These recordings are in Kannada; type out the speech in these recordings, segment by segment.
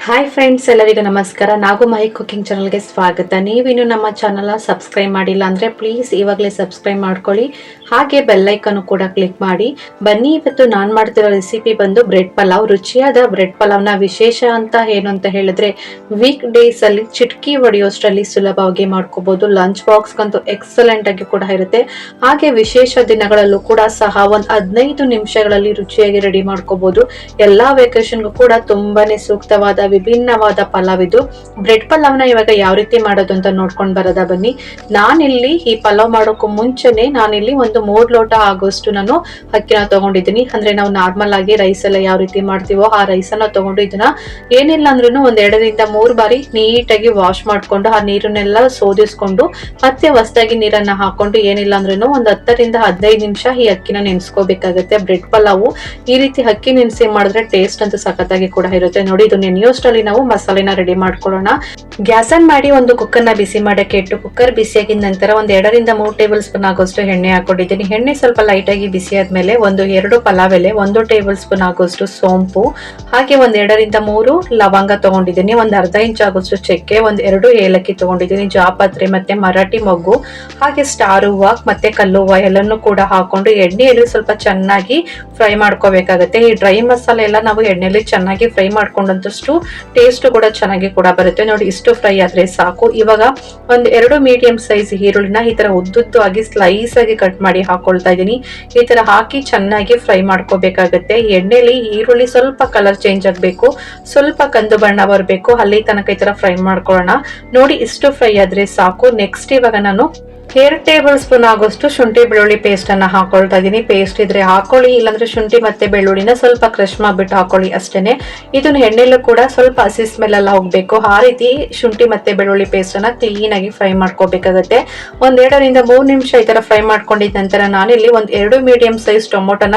ಹಾಯ್ ಫ್ರೆಂಡ್ಸ್, ಎಲ್ಲರಿಗೂ ನಮಸ್ಕಾರ. ನಾಗು ಮಹಿ ಕುಕಿಂಗ್ ಚಾನಲ್ಗೆ ಸ್ವಾಗತ. ನೀವಿನ್ನು ನಮ್ಮ ಚಾನಲ್ ಸಬ್ಸ್ಕ್ರೈಬ್ ಮಾಡಿಲ್ಲ ಅಂದರೆ ಪ್ಲೀಸ್ ಇವಾಗಲೇ ಸಬ್ಸ್ಕ್ರೈಬ್ ಮಾಡ್ಕೊಳ್ಳಿ. ಹಾಗೆ ಬೆಲ್ಲೈಕನ್ನು ಕೂಡ ಕ್ಲಿಕ್ ಮಾಡಿ. ಬನ್ನಿ, ಇವತ್ತು ನಾನು ಮಾಡ್ತಿರೋ ರೆಸಿಪಿ ಬಂದು ಬ್ರೆಡ್ ಪಲಾವ್. ರುಚಿಯಾದ ಬ್ರೆಡ್ ಪಲಾವ್ನ ವಿಶೇಷ ಅಂತ ಏನು ಅಂತ ಹೇಳಿದ್ರೆ, ವೀಕ್ ಡೇಸ್ ಅಲ್ಲಿ ಚಿಟ್ಕಿ ಹೊಡೆಯೋಷ್ಟರಲ್ಲಿ ಸುಲಭವಾಗಿ ಮಾಡ್ಕೋಬಹುದು. ಲಂಚ್ ಬಾಕ್ಸ್ಗಂತೂ ಎಕ್ಸಲೆಂಟ್ ಆಗಿ ಕೂಡ ಇರುತ್ತೆ. ಹಾಗೆ ವಿಶೇಷ ದಿನಗಳಲ್ಲೂ ಕೂಡ ಸಹ ಒಂದು 15 ನಿಮಿಷಗಳಲ್ಲಿ ರುಚಿಯಾಗಿ ರೆಡಿ ಮಾಡ್ಕೋಬಹುದು. ಎಲ್ಲಾ ವೆಕೇಶನ್ಗೂ ಕೂಡ ತುಂಬಾನೇ ಸೂಕ್ತವಾದ ವಿಭಿನ್ನವಾದ ಪಲಾವ್ ಇದು. ಬ್ರೆಡ್ ಪಲಾವ್ನ ಇವಾಗ ಯಾವ ರೀತಿ ಮಾಡೋದು ಅಂತ ನೋಡ್ಕೊಂಡು ಬರೋದ ಬನ್ನಿ. ನಾನಿಲ್ಲಿ ಈ ಪಲಾವ್ ಮಾಡೋಕ್ಕೂ ಮುಂಚೆನೆ ನಾನಿಲ್ಲಿ ಒಂದು 3 ಲೋಟ ಆಗೋಷ್ಟು ನಾನು ಅಕ್ಕಿನ ತಗೊಂಡಿದ್ದೀನಿ. ಅಂದ್ರೆ ನಾವು ನಾರ್ಮಲ್ ಆಗಿ ರೈಸ್ ಎಲ್ಲ ಯಾವ ರೀತಿ ಮಾಡ್ತೀವೋ ಆ ರೈಸ್ ಅನ್ನ ತಗೊಂಡು ಇದನ್ನ ಏನಿಲ್ಲ ಅಂದ್ರೂ ಒಂದ್ 2 ರಿಂದ 3 ಬಾರಿ ನೀಟಾಗಿ ವಾಶ್ ಮಾಡ್ಕೊಂಡು ಆ ನೀರನ್ನೆಲ್ಲ ಸೋದಿಸ್ಕೊಂಡು ಮತ್ತೆ ಹೊಸದಾಗಿ ನೀರನ್ನ ಹಾಕೊಂಡು ಏನಿಲ್ಲ ಅಂದ್ರೂ ಒಂದ್ 10 ರಿಂದ 15 ನಿಮಿಷ ಈ ಅಕ್ಕಿನ ನೆನೆಸ್ಕೋಬೇಕಾಗತ್ತೆ. ಬ್ರೆಡ್ ಪಲಾವು ಈ ರೀತಿ ಅಕ್ಕಿ ನೆನೆಸಿ ಮಾಡಿದ್ರೆ ಟೇಸ್ಟ್ ಅಂತೂ ಸಖತ್ತಾಗಿ ಕೂಡ ಇರುತ್ತೆ. ನೋಡಿ, ಇದು ನೆನೆಯೋಷ್ಟರಲ್ಲಿ ನಾವು ಮಸಾಲೆನ ರೆಡಿ ಮಾಡ್ಕೊಳ್ಳೋಣ. ಗ್ಯಾಸ್ ಆನ್ ಮಾಡಿ ಒಂದು ಕುಕ್ಕರ್ ನ ಬಿಸಿ ಮಾಡಕ್ಕೆ ಇಟ್ಟು ಕುಕ್ಕರ್ ಬಿಸಿಯಾಗಿದ ನಂತರ ಒಂದ್ 2 ರಿಂದ 3 ಟೇಬಲ್ ಸ್ಪೂನ್ ಆಗೋಷ್ಟು ಎಣ್ಣೆ ಹಾಕೊಂಡಿದ್ದೀನಿ. ಎಣ್ಣೆ ಸ್ವಲ್ಪ ಲೈಟ್ ಆಗಿ ಬಿಸಿ ಆದ್ಮೇಲೆ 2 ಪಲಾವ್ ಎಲೆ, 1 ಟೇಬಲ್ ಸ್ಪೂನ್ ಆಗೋಷ್ಟು ಸೋಂಪು, ಹಾಗೆ 2 ರಿಂದ 3 ಲವಂಗ ತಗೊಂಡಿದ್ದೀನಿ, ಒಂದ್ ಅರ್ಧ ಇಂಚ್ ಆಗೋಷ್ಟು ಚಕ್ಕೆ, 2 ಏಲಕ್ಕಿ ತಗೊಂಡಿದ್ದೀನಿ, ಜಾಪತ್ರೆ ಮತ್ತೆ ಮರಾಠಿ ಮೊಗ್ಗು, ಹಾಗೆ ಸ್ಟಾರ್ ಹೂವ ಮತ್ತೆ ಕಲ್ಲು ಹೂವ ಎಲ್ಲನೂ ಕೂಡ ಹಾಕೊಂಡು ಎಣ್ಣೆಯಲ್ಲಿ ಸ್ವಲ್ಪ ಚೆನ್ನಾಗಿ ಫ್ರೈ ಮಾಡ್ಕೋಬೇಕಾಗತ್ತೆ. ಈ ಡ್ರೈ ಮಸಾಲೆ ಎಲ್ಲ ನಾವು ಎಣ್ಣೆಯಲ್ಲಿ ಚೆನ್ನಾಗಿ ಫ್ರೈ ಮಾಡ್ಕೊಂಡಂತಷ್ಟು ಟೇಸ್ಟ್ ಕೂಡ ಚೆನ್ನಾಗಿ ಕೂಡ ಬರುತ್ತೆ. ನೋಡಿ, ಇಷ್ಟು ಫ್ರೈ ಆದ್ರೆ ಸಾಕು. ಇವಾಗ 2 ಮೀಡಿಯಂ ಸೈಜ್ ಈರುಳ್ಳಿನ ಈ ತರ ಉದ್ದುದ್ದವಾಗಿ ಸ್ಲೈಸ್ ಆಗಿ ಕಟ್ ಮಾಡಿ ಹಾಕೊಳ್ತಾ ಇದೀನಿ. ಈ ತರ ಹಾಕಿ ಚೆನ್ನಾಗಿ ಫ್ರೈ ಮಾಡ್ಕೋಬೇಕಾಗತ್ತೆ. ಎಣ್ಣೆಲಿ ಈರುಳ್ಳಿ ಸ್ವಲ್ಪ ಕಲರ್ ಚೇಂಜ್ ಆಗ್ಬೇಕು, ಸ್ವಲ್ಪ ಕಂದು ಬಣ್ಣ ಬರಬೇಕು, ಅಲ್ಲಿ ತನಕ ಈ ತರ ಫ್ರೈ ಮಾಡ್ಕೊಳ್ಳೋಣ. ನೋಡಿ, ಇಷ್ಟು ಫ್ರೈ ಆದ್ರೆ ಸಾಕು. ನೆಕ್ಸ್ಟ್ ಇವಾಗ ನಾನು 2 ಟೇಬಲ್ ಸ್ಪೂನ್ ಆಗೋಷ್ಟು ಶುಂಠಿ ಬೆಳ್ಳುಳ್ಳಿ ಪೇಸ್ಟ್ ಅನ್ನ ಹಾಕೊಳ್ತಾ ಇದೀನಿ. ಪೇಸ್ಟ್ ಇದ್ರೆ ಹಾಕೊಳ್ಳಿ, ಇಲ್ಲಾಂದ್ರೆ ಶುಂಠಿ ಮತ್ತೆ ಬೆಳ್ಳುಳ್ಳಿನ ಸ್ವಲ್ಪ ಕ್ರಶ್ ಮಾಡ್ಬಿಟ್ಟು ಹಾಕೊಳ್ಳಿ ಅಷ್ಟೇನೆ. ಇದನ್ನ ಎಣ್ಣೆಲ್ಲೂ ಕೂಡ ಸ್ವಲ್ಪ ಹಸಿ ಸ್ಮೆಲ್ ಎಲ್ಲ ಹೋಗ್ಬೇಕು. ಆ ರೀತಿ ಶುಂಠಿ ಮತ್ತೆ ಬೆಳ್ಳುಳ್ಳಿ ಪೇಸ್ಟ್ ಅನ್ನ ಕ್ಲೀನ್ ಆಗಿ ಫ್ರೈ ಮಾಡ್ಕೋಬೇಕಾಗತ್ತೆ. 2 ರಿಂದ 3 ನಿಮಿಷ ಈ ತರ ಫ್ರೈ ಮಾಡ್ಕೊಂಡಿದ ನಂತರ ನಾನಿಲ್ಲಿ 2 ಮೀಡಿಯಂ ಸೈಜ್ ಟೊಮೊಟೊನ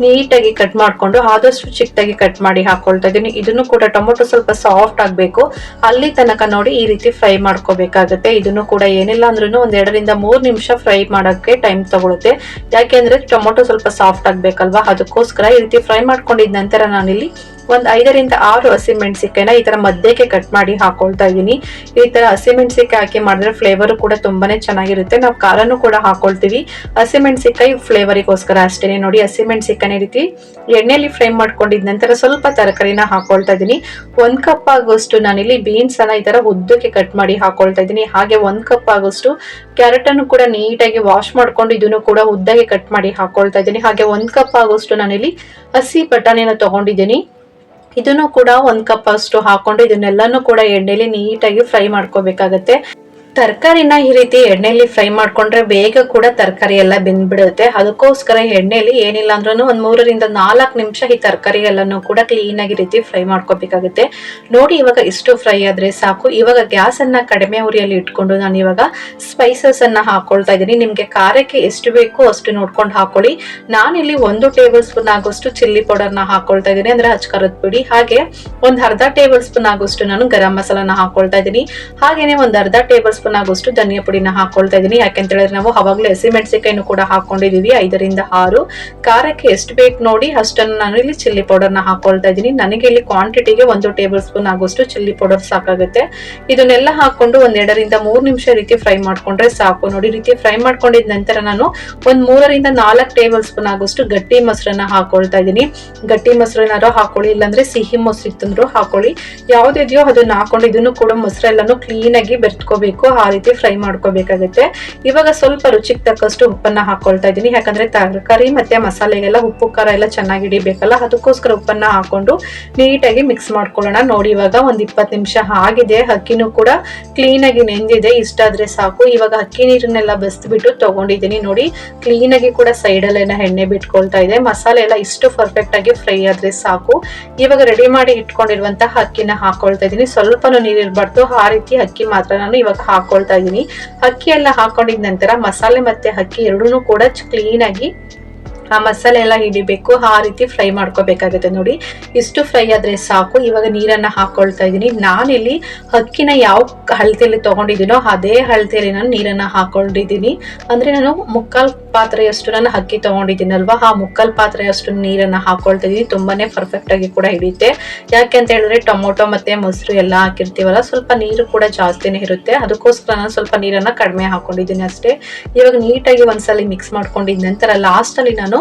ನೀಟಾಗಿ ಕಟ್ ಮಾಡ್ಕೊಂಡು ಆದಷ್ಟು ಚಿಕ್ಕದಾಗಿ ಕಟ್ ಮಾಡಿ ಹಾಕೊಳ್ತಾ ಇದೀನಿ. ಇದನ್ನು ಕೂಡ ಟೊಮೊಟೊ ಸ್ವಲ್ಪ ಸಾಫ್ಟ್ ಆಗ್ಬೇಕು, ಅಲ್ಲಿ ತನಕ ನೋಡಿ ಈ ರೀತಿ ಫ್ರೈ ಮಾಡ್ಕೋಬೇಕಾಗತ್ತೆ. ಇದನ್ನು ಕೂಡ ಏನಿಲ್ಲ ಅಂದ್ರೂ 2 ರಿಂದ 3 ನಿಮಿಷ ಫ್ರೈ ಮಾಡಕ್ಕೆ ಟೈಮ್ ತಗೊಳುತ್ತೆ. ಯಾಕೆಂದ್ರೆ ಟೊಮೊಟೊ ಸ್ವಲ್ಪ ಸಾಫ್ಟ್ ಆಗ್ಬೇಕಲ್ವಾ, ಅದಕ್ಕೋಸ್ಕರ ಈ ರೀತಿ ಫ್ರೈ ಮಾಡ್ಕೊಂಡಿದ ನಂತರ ನಾನಿಲ್ಲಿ 5 ರಿಂದ 6 ಹಸಿಮೆಣಸಿಕಾಯಿನ ಈ ತರ ಮಧ್ಯಕ್ಕೆ ಕಟ್ ಮಾಡಿ ಹಾಕೊಳ್ತಾ ಇದೀನಿ. ಈ ತರ ಹಸಿಮೆಣಸಿಕಾಯಿ ಹಾಕಿ ಮಾಡಿದ್ರೆ ಫ್ಲೇವರ್ ಕೂಡ ತುಂಬಾನೇ ಚೆನ್ನಾಗಿರುತ್ತೆ. ನಾವು ಖಾರನು ಕೂಡ ಹಾಕೊಳ್ತೀವಿ, ಹಸಿಮೆಣಸಿಕಾಯಿ ಫ್ಲೇವರಿಗೋಸ್ಕರ ಅಷ್ಟೇನೆ. ನೋಡಿ, ಹಸಿಮೆಣಸಿಕಾಯಿ ರೀತಿ ಎಣ್ಣೆಲಿ ಫ್ರೈ ಮಾಡ್ಕೊಂಡಿದ ನಂತರ ಸ್ವಲ್ಪ ತರಕಾರಿನ ಹಾಕೊಳ್ತಾ ಇದೀನಿ. 1 ಕಪ್ ಆಗೋಷ್ಟು ನಾನಿಲ್ಲಿ ಬೀನ್ಸ್ ಅನ್ನ ಈ ತರ ಉದ್ದಕ್ಕೆ ಕಟ್ ಮಾಡಿ ಹಾಕೊಳ್ತಾ ಇದೀನಿ. ಹಾಗೆ 1 ಕಪ್ ಆಗೋಷ್ಟು ಕ್ಯಾರೆಟ್ ಅನ್ನು ಕೂಡ ನೀಟಾಗಿ ವಾಶ್ ಮಾಡ್ಕೊಂಡು ಇದನ್ನು ಕೂಡ ಉದ್ದಗೆ ಕಟ್ ಮಾಡಿ ಹಾಕೊಳ್ತಾ ಇದೀನಿ. ಹಾಗೆ 1 ಕಪ್ ಆಗೋಷ್ಟು ನಾನಿಲ್ಲಿ ಹಸಿ ಬಟಾಣಿನ ತಗೊಂಡಿದ್ದೀನಿ. ಇದನ್ನು ಕೂಡ 1 ಕಪ್ ಅಷ್ಟು ಹಾಕೊಂಡು ಇದನ್ನೆಲ್ಲಾನು ಕೂಡ ಎಣ್ಣೆಲಿ ನೀಟಾಗಿ ಫ್ರೈ ಮಾಡ್ಕೋಬೇಕಾಗತ್ತೆ. ತರಕಾರಿನ ಈ ರೀತಿ ಎಣ್ಣೆಲಿ ಫ್ರೈ ಮಾಡ್ಕೊಂಡ್ರೆ ಬೇಗ ಕೂಡ ತರಕಾರಿ ಎಲ್ಲ ಬೆಂದ್ಬಿಡುತ್ತೆ. ಅದಕ್ಕೋಸ್ಕರ ಎಣ್ಣೆಲಿ ಏನಿಲ್ಲ ಅಂದ್ರೂ 3 ರಿಂದ 4 ನಿಮಿಷ ಈ ತರಕಾರಿ ಎಲ್ಲಾನು ಕೂಡ ಕ್ಲೀನ್ ಆಗಿ ರೀತಿ ಫ್ರೈ ಮಾಡ್ಕೋಬೇಕಾಗುತ್ತೆ. ನೋಡಿ, ಇವಾಗ ಇಷ್ಟು ಫ್ರೈ ಆದ್ರೆ ಸಾಕು. ಇವಾಗ ಗ್ಯಾಸ್ ಅನ್ನ ಕಡಿಮೆ ಉರಿಯಲ್ಲಿ ಇಟ್ಕೊಂಡು ನಾನು ಇವಾಗ ಸ್ಪೈಸಸ್ ಅನ್ನ ಹಾಕೊಳ್ತಾ ಇದೀನಿ. ನಿಮ್ಗೆ ಖಾರಕ್ಕೆ ಎಷ್ಟು ಬೇಕು ಅಷ್ಟು ನೋಡ್ಕೊಂಡು ಹಾಕೊಳ್ಳಿ. ನಾನಿಲ್ಲಿ 1 ಟೇಬಲ್ ಸ್ಪೂನ್ ಆಗೋಷ್ಟು ಚಿಲ್ಲಿ ಪೌಡರ್ ನ ಹಾಕೊಳ್ತಾ ಇದೀನಿ, ಅಂದ್ರೆ ಅಚ್ಕಾರದ ಪುಡಿ. ಹಾಗೆ ಒಂದ್ ಅರ್ಧ ಟೇಬಲ್ ಸ್ಪೂನ್ ಆಗೋಷ್ಟು ನಾನು ಗರಂ ಮಸಾಲಾನ ಹಾಕೊಳ್ತಾ ಇದೀನಿ. ಹಾಗೇನೆ ಒಂದ್ ಅರ್ಧ ಟೇಬಲ್ ಸ್ಪೂನ್ ಆಗೋಷ್ಟು ಧನಿಯಾ ಪುಡಿನ ಹಾಕೊಳ್ತಾ ಇದೀನಿ. ಯಾಕೆಂತ ಹೇಳಿದ್ರೆ ನಾವು ಅವಾಗಲೇ ಹಸಿಮೆಣಸಿಕಾಯಿನೂ ಕೂಡ ಹಾಕೊಂಡಿದೀವಿ. 5 ರಿಂದ 6 ಖಾರಕ್ಕೆ ಎಷ್ಟು ಬೇಕು ನೋಡಿ ಅಷ್ಟನ್ನು ನಾನು ಇಲ್ಲಿ ಚಿಲ್ಲಿ ಪೌಡರ್ ನ ಹಾಕೊಳ್ತಾ ಇದೀನಿ. ನನಗೆ ಇಲ್ಲಿ ಕ್ವಾಂಟಿಟಿಗೆ 1 ಟೇಬಲ್ ಸ್ಪೂನ್ ಆಗೋಷ್ಟು ಚಿಲ್ಲಿ ಪೌಡರ್ ಸಾಕಾಗುತ್ತೆ. ಇದನ್ನೆಲ್ಲ ಹಾಕೊಂಡು 2 ರಿಂದ 3 ನಿಮಿಷ ರೀತಿ ಫ್ರೈ ಮಾಡ್ಕೊಂಡ್ರೆ ಸಾಕು. ನೋಡಿ, ರೀತಿ ಫ್ರೈ ಮಾಡ್ಕೊಂಡಿದ ನಂತರ ನಾನು 3 ರಿಂದ 4 ಟೇಬಲ್ ಸ್ಪೂನ್ ಆಗೋಷ್ಟು ಗಟ್ಟಿ ಮೊಸರನ್ನ ಹಾಕೊಳ್ತಾ ಇದೀನಿ. ಗಟ್ಟಿ ಮೊಸರನ್ನಾರು ಹಾಕೊಳ್ಳಿ, ಇಲ್ಲಾಂದ್ರೆ ಸಿಹಿ ಮೊಸರು ಇತ್ತಂದ್ರು ಹಾಕೊಳ್ಳಿ. ಯಾವ್ದಿದೆಯೋ ಅದನ್ನ ಹಾಕೊಂಡು ಇದನ್ನು ಕೂಡ ಮೊಸರೆಲ್ಲಾನು ಕ್ಲೀನ್ ಆಗಿ ಬೆರ್ತ್ಕೋಬೇಕು. ಆ ರೀತಿ ಫ್ರೈ ಮಾಡ್ಕೋಬೇಕಾಗುತ್ತೆ. ಇವಾಗ ಸ್ವಲ್ಪ ರುಚಿಗೆ ತಕ್ಕಷ್ಟು ಉಪ್ಪನ್ನ ಹಾಕೊಳ್ತಾ ಇದೀನಿ. ಯಾಕಂದ್ರೆ ತರಕಾರಿ ಮತ್ತೆ ಮಸಾಲೆಗೆಲ್ಲ ಉಪ್ಪು ಖಾರ ಎಲ್ಲ ಚೆನ್ನಾಗಿ ಹಿಡಿಬೇಕಲ್ಲ, ಅದಕ್ಕೋಸ್ಕರ ಉಪ್ಪನ್ನ ಹಾಕೊಂಡು ನೀಟಾಗಿ ಮಿಕ್ಸ್ ಮಾಡ್ಕೊಳ್ಳೋಣ. ನೋಡಿ, ಇವಾಗ 20 ನಿಮಿಷ ಆಗಿದೆ. ಅಕ್ಕಿನೂ ಕೂಡ ಕ್ಲೀನ್ ಆಗಿ ನೆಂದಿದೆ. ಇಷ್ಟಾದ್ರೆ ಸಾಕು. ಇವಾಗ ಅಕ್ಕಿ ನೀರನ್ನೆಲ್ಲ ಬಸ್ಬಿಟ್ಟು ತಗೊಂಡಿದ್ದೀನಿ. ನೋಡಿ, ಕ್ಲೀನ್ ಆಗಿ ಕೂಡ ಸೈಡ್ ಅಲ್ಲೆಲ್ಲ ಎಣ್ಣೆ ಬಿಟ್ಕೊಳ್ತಾ ಇದೆ. ಮಸಾಲೆ ಎಲ್ಲ ಇಷ್ಟು ಪರ್ಫೆಕ್ಟ್ ಆಗಿ ಫ್ರೈ ಆದ್ರೆ ಸಾಕು. ಇವಾಗ ರೆಡಿ ಮಾಡಿ ಇಟ್ಕೊಂಡಿರುವಂತಹ ಅಕ್ಕಿನ ಹಾಕೊಳ್ತಾ ಇದೀನಿ. ಸ್ವಲ್ಪನೂ ನೀರಿರ್ಬಾರ್ದು, ಆ ರೀತಿ ಅಕ್ಕಿ ಮಾತ್ರ ನಾನು ಇವಾಗ ಹಾಕೊಳ್ತಾ ಇದೀನಿ. ಅಕ್ಕಿ ಎಲ್ಲ ಹಾಕೊಂಡಿದ ನಂತರ ಮಸಾಲೆ ಮತ್ತೆ ಅಕ್ಕಿ ಎರಡೂ ಕೂಡ ಕ್ಲೀನ್ ಆಗಿ ಆ ಮಸಾಲೆ ಎಲ್ಲ ಹಿಡಿಬೇಕು, ಆ ರೀತಿ ಫ್ರೈ ಮಾಡ್ಕೋಬೇಕಾಗುತ್ತೆ ನೋಡಿ. ಇಷ್ಟು ಫ್ರೈ ಆದ್ರೆ ಸಾಕು. ಇವಾಗ ನೀರನ್ನ ಹಾಕೊಳ್ತಾ ಇದ್ದೀನಿ. ನಾನಿಲ್ಲಿ ಅಕ್ಕಿನ ಯಾವ ಅಳತೆಯಲ್ಲಿ ತಗೊಂಡಿದ್ದೀನೋ ಅದೇ ಅಳತೆಯಲ್ಲಿ ನಾನು ನೀರನ್ನ ಹಾಕೊಂಡಿದ್ದೀನಿ. ಅಂದ್ರೆ ನಾನು ಮುಕ್ಕಾಲ್ ಪಾತ್ರೆಯಷ್ಟು ನಾನು ಅಕ್ಕಿ ತಗೊಂಡಿದ್ದೀನಲ್ವಾ, ಆ ಮುಕ್ಕಾಲ್ ಪಾತ್ರೆಯಷ್ಟು ನೀರನ್ನ ಹಾಕೊಳ್ತಾ ಇದೀನಿ. ತುಂಬಾನೇ ಪರ್ಫೆಕ್ಟ್ ಆಗಿ ಕೂಡ ಹಿಡಿಯುತ್ತೆ. ಯಾಕೆ ಅಂತ ಹೇಳಿದ್ರೆ ಟೊಮೊಟೊ ಮತ್ತೆ ಮೊಸರು ಎಲ್ಲ ಹಾಕಿರ್ತೀವಲ್ಲ, ಸ್ವಲ್ಪ ನೀರು ಕೂಡ ಜಾಸ್ತಿನೇ ಇರುತ್ತೆ. ಅದಕ್ಕೋಸ್ಕರ ನಾನು ಸ್ವಲ್ಪ ನೀರನ್ನ ಕಡಿಮೆ ಹಾಕೊಂಡಿದ್ದೀನಿ ಅಷ್ಟೇ. ಇವಾಗ ನೀಟಾಗಿ ಒಂದ್ಸಲಿ ಮಿಕ್ಸ್ ಮಾಡ್ಕೊಂಡಿದ ನಂತರ ಲಾಸ್ಟ್ ಅಲ್ಲಿ ನಾನು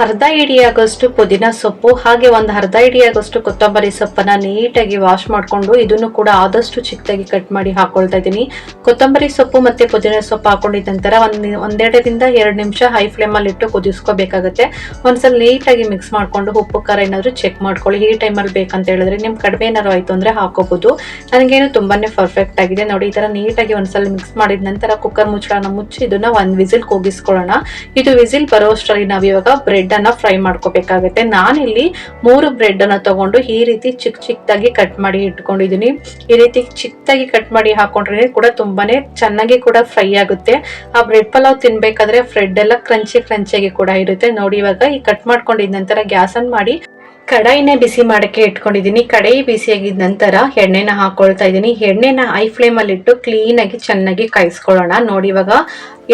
ಅರ್ಧ ಹಿಡಿಯಾಗೋಷ್ಟು ಪುದೀನ ಸೊಪ್ಪು ಹಾಗೆ ಒಂದು ಅರ್ಧ ಹಿಡಿಯಾಗೋಷ್ಟು ಕೊತ್ತಂಬರಿ ಸೊಪ್ಪನ್ನ ನೀಟಾಗಿ ವಾಶ್ ಮಾಡ್ಕೊಂಡು ಇದನ್ನು ಕೂಡ ಆದಷ್ಟು ಚಿಕ್ಕದಾಗಿ ಕಟ್ ಮಾಡಿ ಹಾಕೊಳ್ತಾ ಇದ್ದೀನಿ. ಕೊತ್ತಂಬರಿ ಸೊಪ್ಪು ಮತ್ತೆ ಪುದೀನ ಸೊಪ್ಪು ಹಾಕೊಂಡಿದ ನಂತರ ಒಂದೆರಡರಿಂದ 2 ನಿಮಿಷ ಹೈ ಫ್ಲೇಮ್ ಅಲ್ಲಿ ಇಟ್ಟು ಕುದಿಸ್ಕೋಬೇಕಾಗುತ್ತೆ. ಒಂದ್ಸಲ ನೀಟಾಗಿ ಮಿಕ್ಸ್ ಮಾಡ್ಕೊಂಡು ಉಪ್ಪು ಖಾರ ಏನಾದ್ರು ಚೆಕ್ ಮಾಡ್ಕೊಳ್ಳಿ. ಈ ಟೈಮಲ್ಲಿ ಬೇಕಂತ ಹೇಳಿದ್ರೆ ನಿಮ್ ಕಡಿಮೆ ಏನಾದ್ರು ಆಯ್ತು ಅಂದ್ರೆ ಹಾಕೋಬಹುದು. ನನಗೇನು ತುಂಬಾನೇ ಪರ್ಫೆಕ್ಟ್ ಆಗಿದೆ ನೋಡಿ. ಈ ತರ ನೀಟಾಗಿ ಒಂದ್ಸಲ ಮಿಕ್ಸ್ ಮಾಡಿದ ನಂತರ ಕುಕ್ಕರ್ ಮುಚ್ಚಳನ ಮುಚ್ಚಿ ಇದನ್ನ 1 ವಿಸಿಲ್ ಕೂಗಿಸ್ಕೊಳ್ಳೋಣ. ಇದು ವಿಸಿಲ್ ಬರೋಷ್ಟರಲ್ಲಿ ನಾವು ಇವಾಗ ಬ್ರೆಡ್ ಅನ್ನ ಫ್ರೈ ಮಾಡ್ಕೋಬೇಕಾಗುತ್ತೆ. ನಾನಿಲ್ಲಿ 3 ಬ್ರೆಡ್ ಅನ್ನ ತಗೊಂಡು ಈ ರೀತಿ ಚಿಕ್ಕದಾಗಿ ಕಟ್ ಮಾಡಿ ಇಟ್ಕೊಂಡಿದೀನಿ. ಈ ರೀತಿ ಚಿಕ್ಕದಾಗಿ ಕಟ್ ಮಾಡಿ ಹಾಕೊಂಡ್ರೆ ಕೂಡ ತುಂಬಾನೇ ಚೆನ್ನಾಗಿ ಕೂಡ ಫ್ರೈ ಆಗುತ್ತೆ. ಆ ಬ್ರೆಡ್ ಪಲಾವ್ ತಿನ್ಬೇಕಾದ್ರೆ ಬ್ರೆಡ್ ಎಲ್ಲ ಕ್ರಂಚಿಯಾಗಿ ಕೂಡ ಇರುತ್ತೆ ನೋಡಿ. ಇವಾಗ ಈ ಕಟ್ ಮಾಡ್ಕೊಂಡಿದ ನಂತರ ಗ್ಯಾಸ್ ಆನ್ ಮಾಡಿ ಕಡಾಯಿನ ಬಿಸಿ ಮಾಡಕ್ಕೆ ಇಟ್ಕೊಂಡಿದೀನಿ. ಕಡಾಯಿ ಬಿಸಿಯಾಗಿದ ನಂತರ ಎಣ್ಣೆನ ಹಾಕೊಳ್ತಾ ಇದ್ದೀನಿ. ಎಣ್ಣೆನ ಹೈ ಫ್ಲೇಮ್ ಅಲ್ಲಿ ಇಟ್ಟು ಕ್ಲೀನ್ ಆಗಿ ಚೆನ್ನಾಗಿ ಕಾಯಿಸ್ಕೊಳ್ಳೋಣ. ನೋಡಿ ಇವಾಗ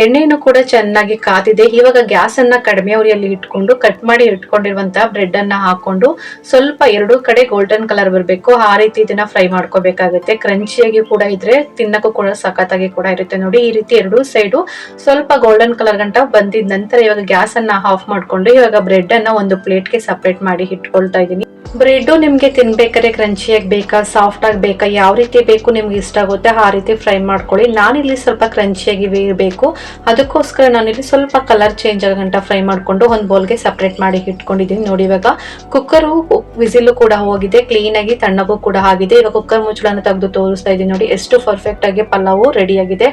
ಎಣ್ಣೆನು ಕೂಡ ಚೆನ್ನಾಗಿ ಕಾದಿದೆ. ಇವಾಗ ಗ್ಯಾಸ್ ಅನ್ನ ಕಡಿಮೆ ಉರಿಯಲ್ಲಿ ಇಟ್ಕೊಂಡು ಕಟ್ ಮಾಡಿ ಇಟ್ಕೊಂಡಿರುವಂತಹ ಬ್ರೆಡ್ ಅನ್ನ ಹಾಕೊಂಡು ಸ್ವಲ್ಪ 2 ಕಡೆ ಗೋಲ್ಡನ್ ಕಲರ್ ಬರಬೇಕು, ಆ ರೀತಿ ಇದನ್ನ ಫ್ರೈ ಮಾಡ್ಕೋಬೇಕಾಗುತ್ತೆ. ಕ್ರಂಚಿಯಾಗಿ ಕೂಡ ಇದ್ರೆ ತಿನ್ನಕ್ಕೂ ಕೂಡ ಸಖತ್ತಾಗಿ ಕೂಡ ಇರುತ್ತೆ ನೋಡಿ. ಈ ರೀತಿ 2 ಸೈಡು ಸ್ವಲ್ಪ ಗೋಲ್ಡನ್ ಕಲರ್ ಗಂಟ ಬಂದಿದ ನಂತರ ಇವಾಗ ಗ್ಯಾಸ್ ಅನ್ನ ಆಫ್ ಮಾಡ್ಕೊಂಡು ಇವಾಗ ಬ್ರೆಡ್ ಅನ್ನ ಒಂದು ಪ್ಲೇಟ್ಗೆ ಸಪರೇಟ್ ಮಾಡಿ ಇಟ್ಕೊಳ್ತಾ ಇದ್ದೀನಿ. ಬ್ರೆಡ್ ನಿಮ್ಗೆ ತಿನ್ಬೇಕಾದ್ರೆ ಕ್ರಂಚಿಯಾಗಿ ಬೇಕಾ, ಸಾಫ್ಟ್ ಆಗಿ ಬೇಕಾ, ಯಾವ ರೀತಿ ಬೇಕು ನಿಮ್ಗೆ ಇಷ್ಟ ಆಗುತ್ತೆ ಆ ರೀತಿ ಫ್ರೈ ಮಾಡ್ಕೊಳ್ಳಿ. ನಾನಿಲ್ಲಿ ಸ್ವಲ್ಪ ಕ್ರಂಚಿಯಾಗಿ ಬೇಕು, ಅದಕ್ಕೋಸ್ಕರ ನಾನಿಲ್ಲಿ ಸ್ವಲ್ಪ ಕಲರ್ ಚೇಂಜ್ ಆಗಂಟ ಫ್ರೈ ಮಾಡ್ಕೊಂಡು ಒಂದು ಬೌಲ್ಗೆ ಸಪರೇಟ್ ಮಾಡಿ ಇಟ್ಕೊಂಡಿದ್ದೀನಿ ನೋಡಿ. ಇವಾಗ ಕುಕ್ಕರು ವಿಸಿಲ್ ಕೂಡ ಹೋಗಿದೆ, ಕ್ಲೀನ್ ಆಗಿ ತಣ್ಣಗೂ ಕೂಡ ಆಗಿದೆ. ಇವಾಗ ಕುಕ್ಕರ್ ಮುಚ್ಚಳನ ತೆಗೆದು ತೋರಿಸ್ತಾ ಇದ್ದೀನಿ ನೋಡಿ, ಎಷ್ಟು ಪರ್ಫೆಕ್ಟ್ ಆಗಿ ಪಲಾವು ರೆಡಿ ಆಗಿದೆ.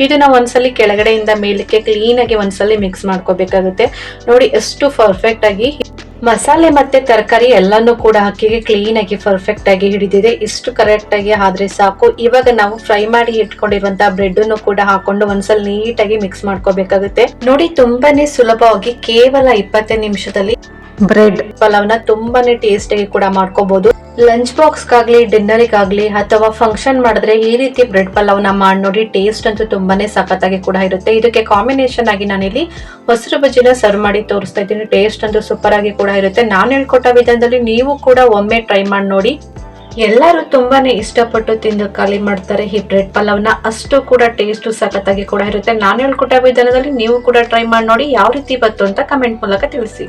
ಇದನ್ನ ಒಂದ್ಸಲಿ ಕೆಳಗಡೆಯಿಂದ ಮೇಲಕ್ಕೆ ಕ್ಲೀನ್ ಆಗಿ ಒಂದ್ಸಲಿ ಮಿಕ್ಸ್ ಮಾಡ್ಕೋಬೇಕಾಗುತ್ತೆ ನೋಡಿ. ಎಷ್ಟು ಪರ್ಫೆಕ್ಟ್ ಆಗಿ ಮಸಾಲೆ ಮತ್ತೆ ತರಕಾರಿ ಎಲ್ಲಾನು ಕೂಡ ಅಕ್ಕಿಗೆ ಕ್ಲೀನ್ ಆಗಿ ಪರ್ಫೆಕ್ಟ್ ಆಗಿ ಹಿಡಿದಿದೆ. ಇಷ್ಟು ಕರೆಕ್ಟ್ ಆಗಿ ಆದ್ರೆ ಸಾಕು. ಇವಾಗ ನಾವು ಫ್ರೈ ಮಾಡಿ ಇಟ್ಕೊಂಡಿರುವಂತಹ ಬ್ರೆಡ್ ಅನ್ನು ಕೂಡ ಹಾಕೊಂಡು ಒಂದ್ಸಲ ನೀಟಾಗಿ ಮಿಕ್ಸ್ ಮಾಡ್ಕೋಬೇಕಾಗುತ್ತೆ ನೋಡಿ. ತುಂಬಾನೇ ಸುಲಭವಾಗಿ ಕೇವಲ 20 ನಿಮಿಷದಲ್ಲಿ ಬ್ರೆಡ್ ಪಲಾವ್ನ ತುಂಬಾನೇ ಟೇಸ್ಟ್ ಆಗಿ ಕೂಡ ಮಾಡ್ಕೋಬಹುದು. ಲಂಚ್ ಬಾಕ್ಸ್ ಗಾಗ್ಲಿ, ಡಿನ್ನರ್ಗಾಗ್ಲಿ ಅಥವಾ ಫಂಕ್ಷನ್ ಮಾಡಿದ್ರೆ ಈ ರೀತಿ ಬ್ರೆಡ್ ಪಲಾವ್ನ ಮಾಡಿ ನೋಡಿ. ಟೇಸ್ಟ್ ಅಂತೂ ತುಂಬಾನೇ ಸಖತ್ತಾಗಿ ಕೂಡ ಇರುತ್ತೆ. ಇದಕ್ಕೆ ಕಾಂಬಿನೇಷನ್ ಆಗಿ ನಾನಿಲ್ಲಿ ಮೊಸರು ಬಜ್ಜಿನ ಸರ್ವ್ ಮಾಡಿ ತೋರಿಸ್ತಾ ಇದ್ದೀನಿ. ಟೇಸ್ಟ್ ಅಂತೂ ಸೂಪರ್ ಆಗಿ ಕೂಡ ಇರುತ್ತೆ. ನಾನು ಹೇಳ್ಕೊಟ್ಟ ವಿಧಾನದಲ್ಲಿ ನೀವು ಕೂಡ ಒಮ್ಮೆ ಟ್ರೈ ಮಾಡಿ ನೋಡಿ. ಎಲ್ಲರೂ ತುಂಬಾನೇ ಇಷ್ಟಪಟ್ಟು ತಿಂದು ಖಾಲಿ ಮಾಡ್ತಾರೆ ಈ ಬ್ರೆಡ್ ಪಲಾವ್ನ. ಅಷ್ಟು ಕೂಡ ಟೇಸ್ಟ್ ಸಖತ್ತಾಗಿ ಕೂಡ ಇರುತ್ತೆ. ನಾನು ಹೇಳ್ಕೊಟ್ಟ ವಿಧಾನದಲ್ಲಿ ನೀವು ಕೂಡ ಟ್ರೈ ಮಾಡಿ ನೋಡಿ. ಯಾವ ರೀತಿ ಬಂತು ಅಂತ ಕಮೆಂಟ್ ಮೂಲಕ ತಿಳಿಸಿ.